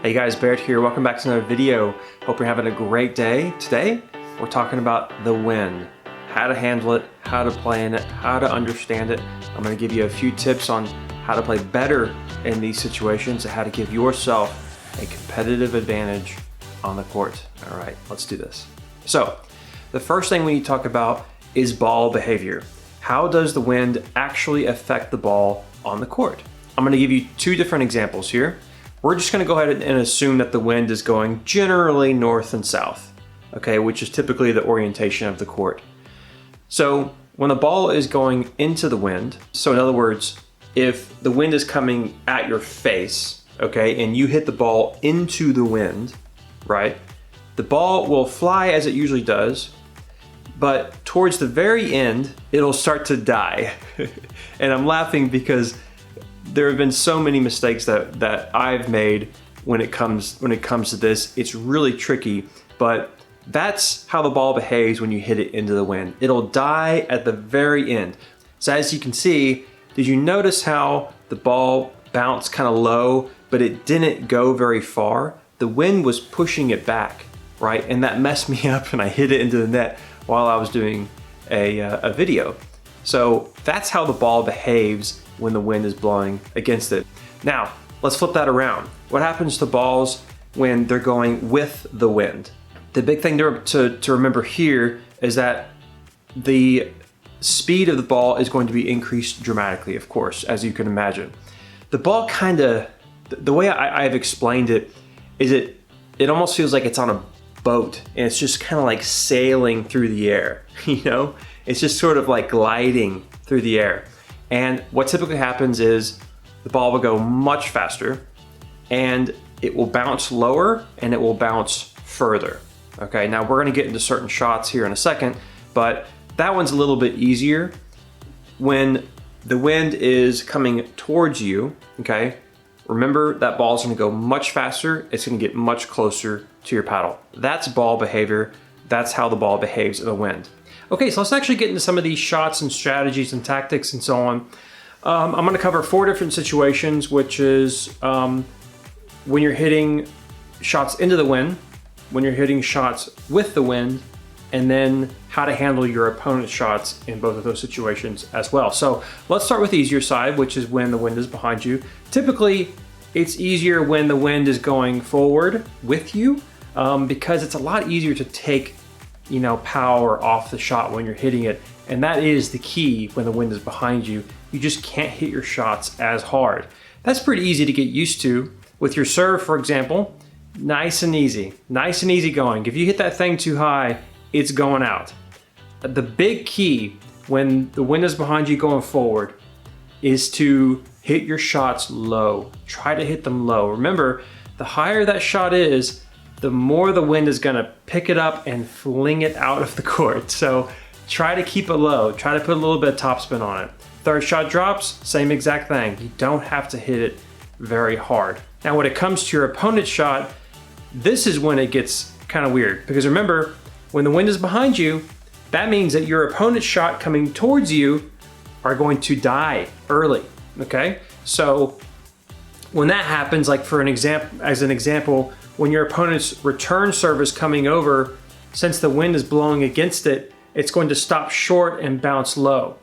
Hey guys, Barrett here. Welcome back to another video. Hope you're having a great day. Today, we're talking about the wind, how to handle it, how to play in it, how to understand it. I'm going to give you a few tips on how to play better in these situations and how to give yourself a competitive advantage on the court. All right, let's do this. So, the first thing we need to talk about is ball behavior. How does the wind actually affect the ball on the court? I'm going to give you two different examples here. We're just going to go ahead and assume that the wind is going generally north and south, okay, which is typically the orientation of the court. So when the ball is going into the wind, so in other words, if the wind is coming at your face, okay, and you hit the ball into the wind, right, the ball will fly as it usually does, but towards the very end, it'll start to die. And I'm laughing because there have been so many mistakes that I've made when it comes to this. It's really tricky, but that's how the ball behaves when you hit it into the wind. It'll die at the very end. So as you can see, did you notice how the ball bounced kind of low, but it didn't go very far? The wind was pushing it back, right? And that messed me up and I hit it into the net while I was doing a video. So that's how the ball behaves when the wind is blowing against it. Now, let's flip that around. What happens to balls when they're going with the wind? The big thing to remember here is that the speed of the ball is going to be increased dramatically, of course, as you can imagine. The ball the way I've explained it is it almost feels like it's on a boat and it's just kind of like sailing through the air, you know? It's just sort of like gliding through the air. And what typically happens is the ball will go much faster and it will bounce lower and it will bounce further. Okay, now we're gonna get into certain shots here in a second, but that one's a little bit easier. When the wind is coming towards you, okay, remember that ball's gonna go much faster, it's gonna get much closer to your paddle. That's ball behavior, that's how the ball behaves in the wind. Okay, so let's actually get into some of these shots and strategies and tactics and so on. I'm going to cover 4 different situations, which is when you're hitting shots into the wind, when you're hitting shots with the wind, and then how to handle your opponent's shots in both of those situations as well. So let's start with the easier side, which is when the wind is behind you. Typically, it's easier when the wind is going forward with you because it's a lot easier to take power off the shot when you're hitting it. And that is the key when the wind is behind you. You just can't hit your shots as hard. That's pretty easy to get used to. With your serve, for example, nice and easy going. If you hit that thing too high, it's going out. The big key when the wind is behind you going forward is to hit your shots low. Try to hit them low. Remember, the higher that shot is, the more the wind is gonna pick it up and fling it out of the court. So try to keep it low. Try to put a little bit of topspin on it. Third shot drops, same exact thing. You don't have to hit it very hard. Now when it comes to your opponent's shot, this is when it gets kind of weird. Because remember, when the wind is behind you, that means that your opponent's shot coming towards you are going to die early, okay? So when that happens, like as an example, when your opponent's return serve is coming over, since the wind is blowing against it, it's going to stop short and bounce low.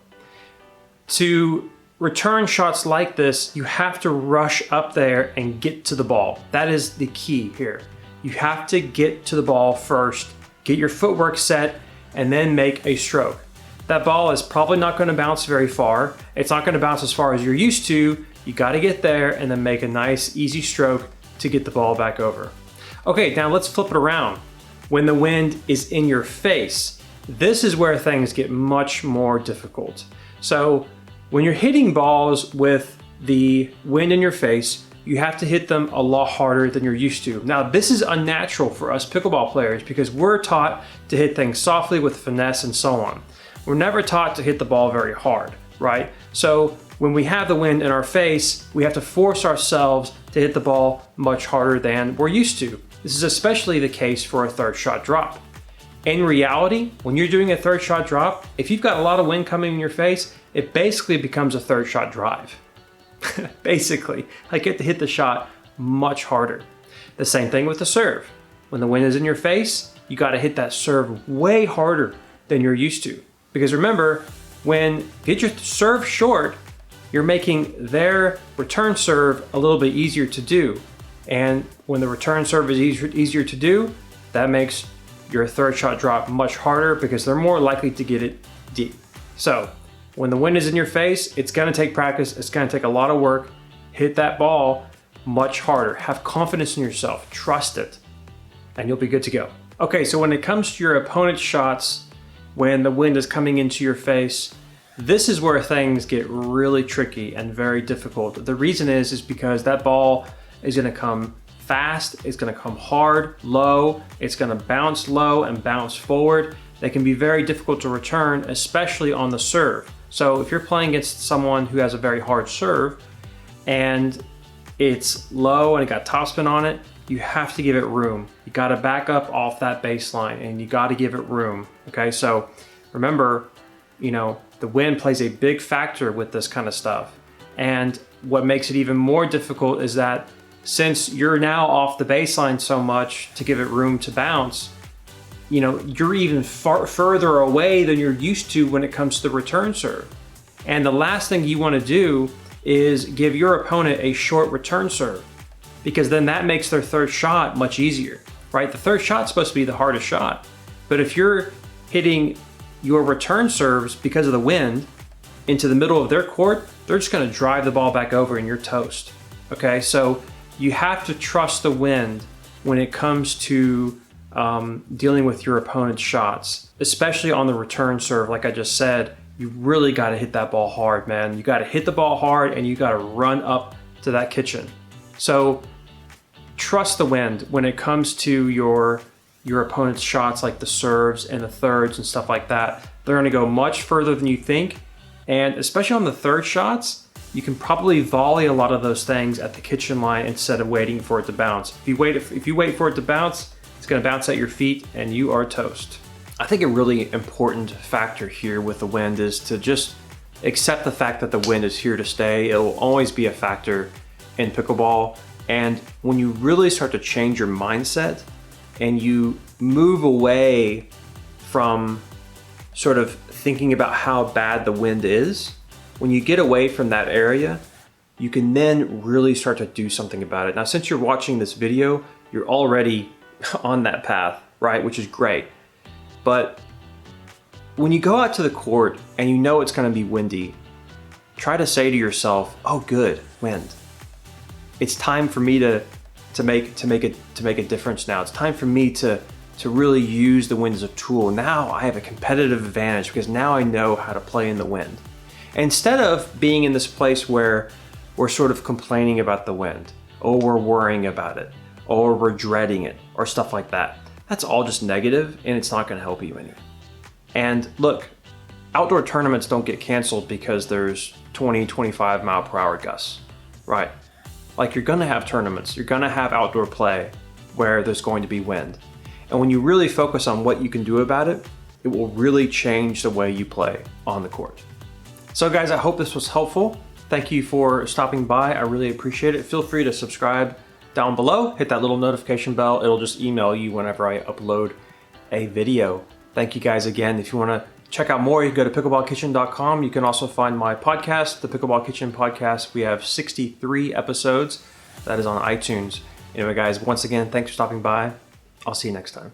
To return shots like this, you have to rush up there and get to the ball. That is the key here. You have to get to the ball first, get your footwork set, and then make a stroke. That ball is probably not going to bounce very far. It's not going to bounce as far as you're used to. You got to get there and then make a nice, easy stroke to get the ball back over. Okay, now let's flip it around. When the wind is in your face, this is where things get much more difficult. So when you're hitting balls with the wind in your face, you have to hit them a lot harder than you're used to. Now, this is unnatural for us pickleball players because we're taught to hit things softly with finesse and so on. We're never taught to hit the ball very hard, right? So when we have the wind in our face, we have to force ourselves to hit the ball much harder than we're used to. This is especially the case for a third shot drop. In reality, when you're doing a third shot drop, if you've got a lot of wind coming in your face, it basically becomes a third shot drive. Basically, I get to hit the shot much harder. The same thing with the serve. When the wind is in your face, you got to hit that serve way harder than you're used to. Because remember, when you get your serve short, you're making their return serve a little bit easier to do. And when the return serve is easier to do, that makes your third shot drop much harder because they're more likely to get it deep. So when the wind is in your face, it's gonna take practice, it's gonna take a lot of work. Hit that ball much harder. Have confidence in yourself, trust it, and you'll be good to go. Okay, so when it comes to your opponent's shots, when the wind is coming into your face, this is where things get really tricky and very difficult. The reason is because that ball is gonna come fast, it's gonna come hard, low, it's gonna bounce low and bounce forward. They can be very difficult to return, especially on the serve. So if you're playing against someone who has a very hard serve and it's low and it got topspin on it, you have to give it room. You gotta back up off that baseline and you gotta give it room, okay? So remember, the wind plays a big factor with this kind of stuff. And what makes it even more difficult is that since you're now off the baseline so much to give it room to bounce, you're even further away than you're used to when it comes to the return serve. And the last thing you want to do is give your opponent a short return serve, because then that makes their third shot much easier, right? The third shot's supposed to be the hardest shot. But if you're hitting your return serves because of the wind into the middle of their court, they're just going to drive the ball back over and you're toast. Okay, so you have to trust the wind when it comes to dealing with your opponent's shots, especially on the return serve. Like I just said, you really got to hit that ball hard, man. You got to hit the ball hard and you got to run up to that kitchen. So trust the wind when it comes to your opponent's shots, like the serves and the thirds and stuff like that. They're going to go much further than you think. And especially on the third shots, you can probably volley a lot of those things at the kitchen line instead of waiting for it to bounce. If you wait for it to bounce, it's going to bounce at your feet and you are toast. I think a really important factor here with the wind is to just accept the fact that the wind is here to stay. It will always be a factor in pickleball. And when you really start to change your mindset and you move away from sort of thinking about how bad the wind is, when you get away from that area, you can then really start to do something about it. Now, since you're watching this video, you're already on that path, right? Which is great. But when you go out to the court and you know it's gonna be windy, try to say to yourself, oh good, wind. It's time for me to make a difference now. It's time for me to really use the wind as a tool. Now I have a competitive advantage because now I know how to play in the wind. Instead of being in this place where we're sort of complaining about the wind, or we're worrying about it, or we're dreading it, or stuff like that. That's all just negative and it's not gonna help you any. And look, outdoor tournaments don't get canceled because there's 20, 25 mile per hour gusts, right? Like you're gonna have tournaments, you're gonna have outdoor play where there's going to be wind. And when you really focus on what you can do about it, it will really change the way you play on the court. So guys, I hope this was helpful. Thank you for stopping by. I really appreciate it. Feel free to subscribe down below. Hit that little notification bell. It'll just email you whenever I upload a video. Thank you guys again. If you want to check out more, you can go to pickleballkitchen.com. You can also find my podcast, the Pickleball Kitchen Podcast. We have 63 episodes. That is on iTunes. Anyway, guys, once again, thanks for stopping by. I'll see you next time.